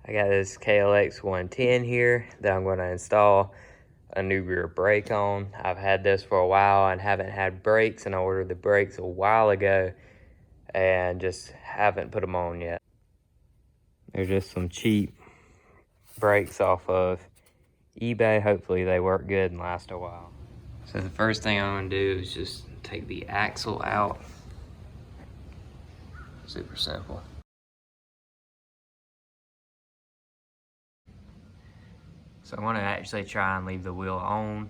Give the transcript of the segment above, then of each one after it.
I got this Klx110 here that I'm going to install a new rear brake on. I've had this for a while and haven't had brakes, and I ordered the brakes a while ago and just haven't put them on yet. They're just some cheap brakes off of eBay. Hopefully they work good and last a while. So the first thing I'm going to do is just take the axle out. Super simple. So I want to actually try and leave the wheel on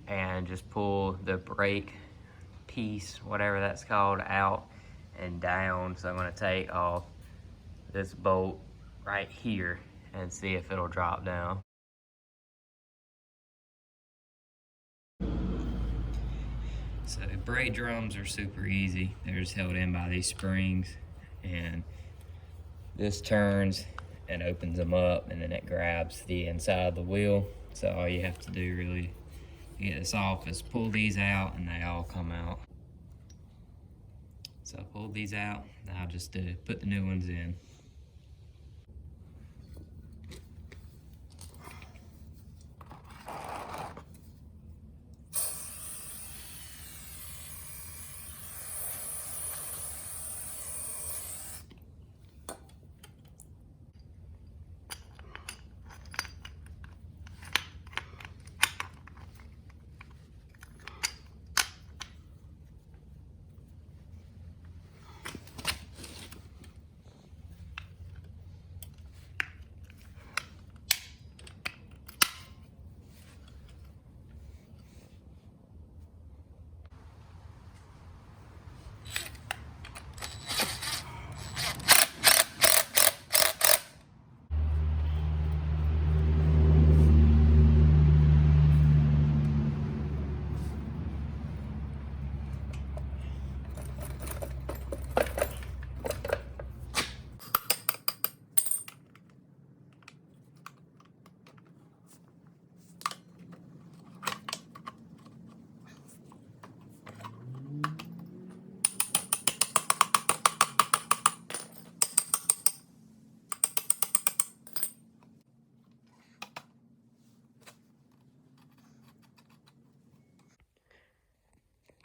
and just pull the brake piece, whatever that's called, out and down. So I'm going to take off this bolt right here and see if it'll drop down. So brake drums are super easy. They're just held in by these springs, and this turns and opens them up, and then it grabs the inside of the wheel. So all you have to do really to get this off is pull these out, and they all come out. So I pulled these out, and I'll just put the new ones in.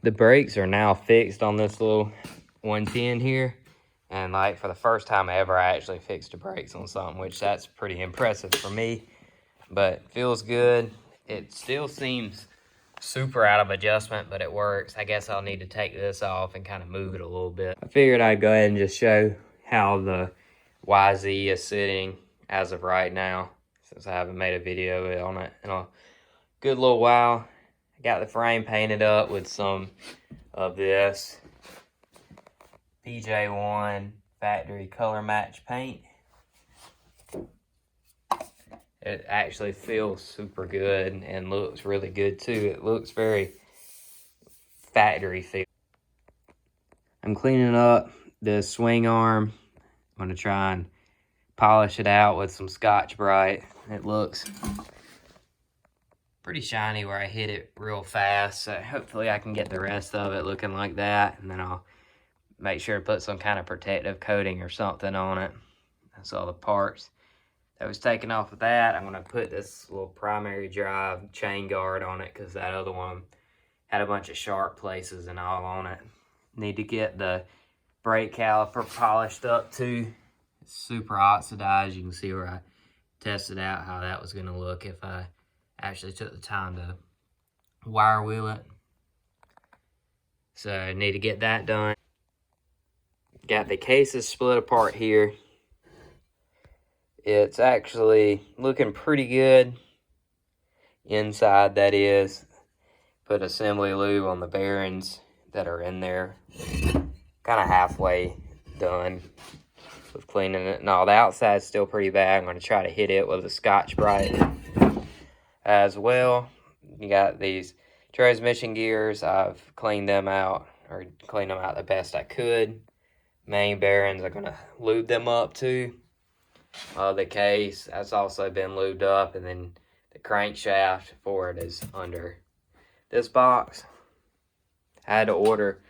The brakes are now fixed on this little 110 here. And like for the first time ever, I actually fixed the brakes on something, which that's pretty impressive for me, but feels good. It still seems super out of adjustment, but it works. I guess I'll need to take this off and kind of move it a little bit. I figured I'd go ahead and just show how the YZ is sitting as of right now, since I haven't made a video on it in a good little while. I got the frame painted up with some of this PJ1 factory color match paint. It actually feels super good and looks really good too. It looks very factory feel. I'm cleaning up the swing arm. I'm gonna try and polish it out with some Scotch-Brite. It looks pretty shiny where I hit it real fast, so hopefully I can get the rest of it looking like that, and then I'll make sure to put some kind of protective coating or something on it. That's all the parts that was taken off of that. I'm gonna put this little primary drive chain guard on it because that other one had a bunch of sharp places and all on it. Need to get the brake caliper polished up too. It's super oxidized. You can see where I tested out how that was gonna look if I actually took the time to wire wheel it. So I need to get that done. Got the cases split apart here. It's actually looking pretty good inside, that is. Put assembly lube on the bearings that are in there. Kind of halfway done with cleaning it and all. The outside's still pretty bad. I'm going to try to hit it with a Scotch-Brite as well. You got these transmission gears. I've cleaned them out, or cleaned them out the best I could. Main bearings, I'm going to lube them up too. The case, that's also been lubed up, and then the crankshaft for it is under this box. I had to order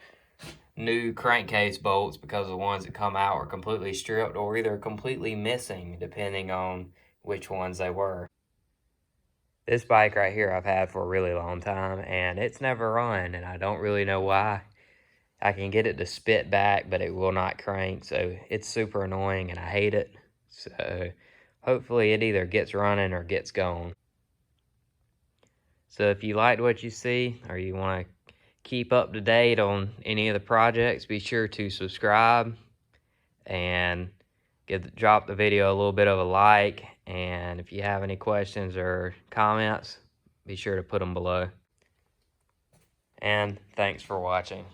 new crankcase bolts because the ones that come out are completely stripped or either completely missing, depending on which ones they were. This bike right here I've had for a really long time, and it's never run, and I don't really know why. I can get it to spit back, but it will not crank, so it's super annoying, and I hate it. So hopefully it either gets running or gets going. So if you liked what you see, or you want to keep up to date on any of the projects, be sure to subscribe and drop the video a little bit of a like. And if you have any questions or comments, be sure to put them below. And thanks for watching.